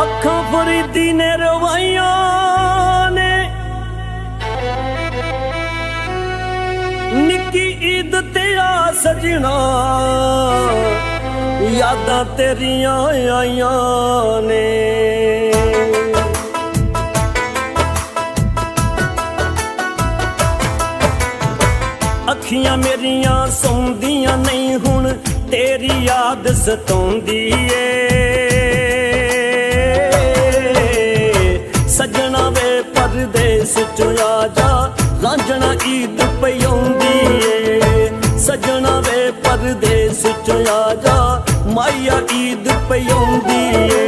अखां फरीदी ने रवाइया ने निकी ईद ते आ सजना यादां तेरियां आइयां ने अखियां मेरियां सौंदियां नहीं हुण तेरी याद सतौंदी ए सजना वे परदेस च आजा लांझना ईद पई औंदी ए सजना वे परदेस च आजा माया ईद पई औंदी ए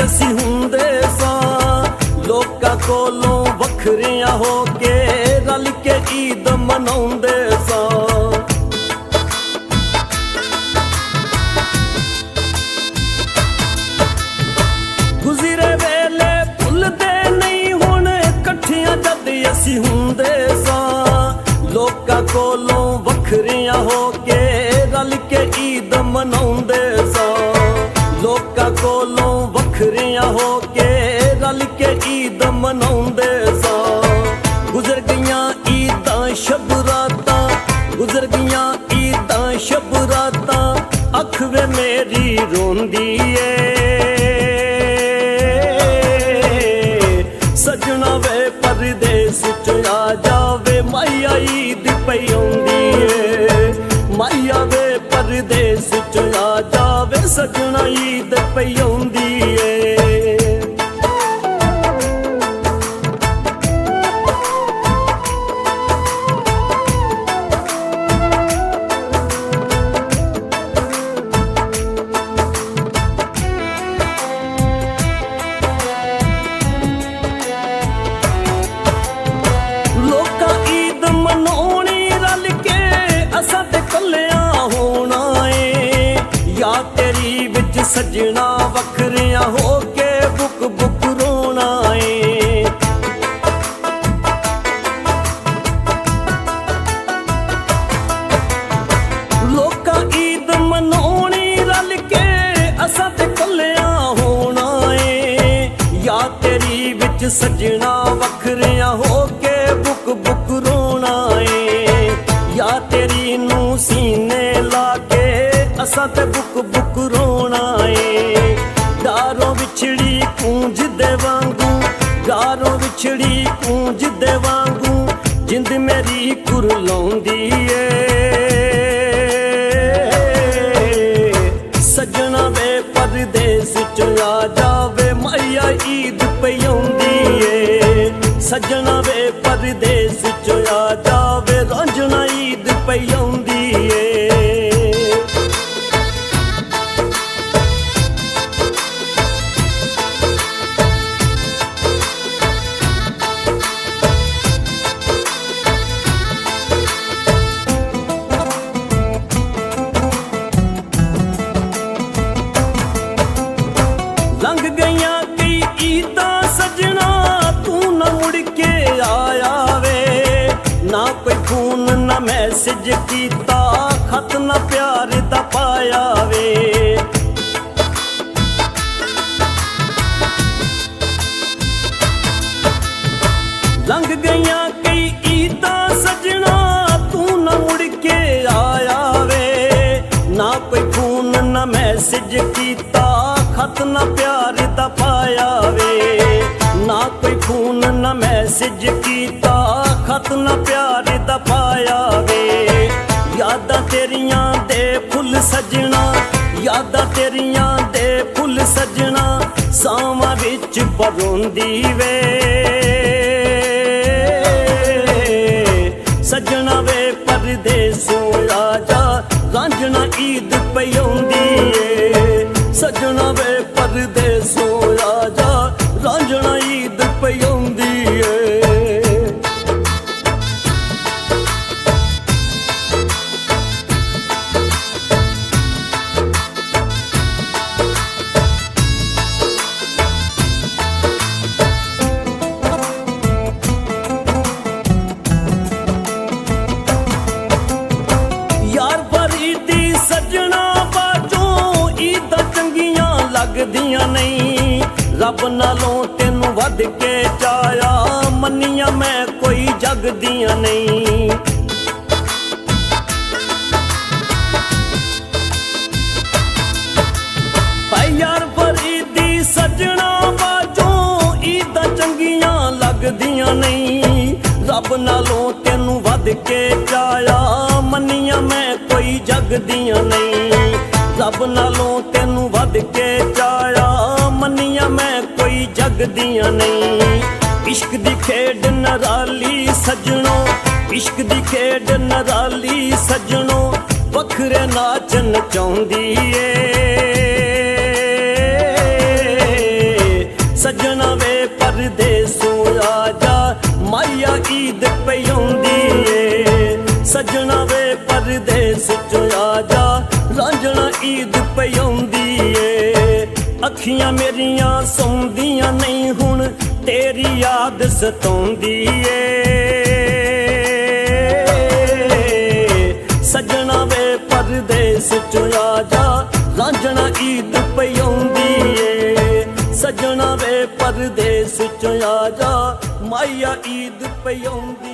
असी हुंदे सां लोकां कोलों वखरियां हो के रल के ईद मनाउंदे सां गुज़रे वेले भुलदे नहीं हुण कट्ठियां जद असी हुंदे सां लोकां कोलों वखरियां हो के रल के ईद मनाउंदे सां लोकां कोलों वखरियां हो के रल के ईद मनाउंदे सां गुजर गईयां ईदां शब रातां गुजर गईयां ईदां शब रातां अख वे मेरी रोंदी ए सजना वे परदेस च आ जावे माया ईद पई औंदी ए माया वे परदेस च आ जावे सजना ईद पई औंदी ए लोकां ईद मनाउणी रल के असां ते कल्लियां होना ए या तेरी विच सजना वखरियां हो के बुक बुक रोना ए लोकां ईद मनाउणी रल के असां ते कल्लियां होना ए या तेरी विच सजना वखरियां हो के बुक बुक रोना ए या तेरी नू सीने ला के असां ते बुक बुक रोना ए डारों विछड़ी कूंज दे वांगू डारों विछड़ी कूंज दे वांगू जिंद मेरी कुरलाउंदी ए सजना वे परदेस च आ जावे माया ईद पई औंदी ए सजना वे परदेस च आ जावे रांझना ईद पई औंदी ए लंघ गईयां कई ईदां सजना तू न मुड़ के आया वे ना कोई फोन न मैसेज कीता खत न प्यार दा पाया वे लंघ गईयां कई ईदां सजना तू न मुड़ के आया वे ना कोई फोन न मैसेज कीता खत न प्यार दा पाया वे ना कोई फोन न मैसेज कीता खत न प्यार दा पाया वे यादां तेरियां दे फुल सजना यादां तेरियां दे फुल सजना सावां विच परोंदी वे सजना वे ਲੱਗਦੀਆਂ ਨਹੀਂ। ਰੱਬ ਨਾਲੋਂ ਤੈਨੂੰ ਵੱਧ ਕੇ ਚਾਇਆ, ਮੰਨੀਆਂ ਮੈਂ ਕੋਈ ਜੱਗ ਦੀਆਂ ਨਹੀਂ। ਭਾਈ ਯਾਰ ਫਰੀਦੀ ਸੱਜਣਾ ਬਾਝੋਂ ਈਦਾਂ ਚੰਗੀਆਂ ਲੱਗਦੀਆਂ ਨਹੀਂ। ਰੱਬ ਨਾਲੋਂ ਤੈਨੂੰ ਵੱਧ ਕੇ ਚਾਇਆ, ਮੰਨੀਆਂ ਮੈਂ ਕੋਈ ਜੱਗ ਦੀਆਂ ਨਹੀਂ। ਰੱਬ ਨਾਲੋਂ ਤੈਨੂੰ ਵੱਧ ਕੇ ਚਾਇਆ, ਮੰਨੀਆਂ ਮੈਂ ਕੋਈ ਜੱਗ ਦੀਆਂ ਨਹੀਂ। ਇਸ਼ਕ ਦੀ ਖੇਡ ਨਰਾਲੀ ਸੱਜਣੋ, ਇਸ਼ਕ ਦੀ ਖੇਡ ਨਰਾਲੀ ਸੱਜਣੋ, ਵੱਖਰੇ ਨਾਚ ਨਚਾਉਂਦੀ ਏ। ਸੱਜਣਾ ਵੇ ਪਰਦੇਸੋਂ ਆ ਜਾ, ਮਾਇਆ ਈਦ ਪਈ ਆਉਂਦੀ ਏ। ਸੱਜਣਾ ਵੇ ਪਰਦੇਸ ਚੋਂ ਆ ਜਾ, ਰਾਂਝਣਾ ਈਦ ਪਈ ਆਉਂਦੀ ਏ। ਅੱਖੀਆਂ ਮੇਰੀਆਂ ਸੌਂਦੀਆਂ ਨਹੀਂ ਹੁਣ, ਤੇਰੀ ਯਾਦ ਸਤਾਉਂਦੀ ਏ। ਸੱਜਣਾ ਵੇ ਪਰਦੇਸ ਚੋਂ ਆ ਜਾ, ਰਾਂਝਣਾ ਈਦ ਪਈ ਆਉਂਦੀ ਏ। ਸੱਜਣਾ ਵੇ ਪਰਦੇਸ ਚੋਂ ਆ ਜਾ, ਮਾਇਆ ਈਦ ਪਈ ਆਉਂਦੀ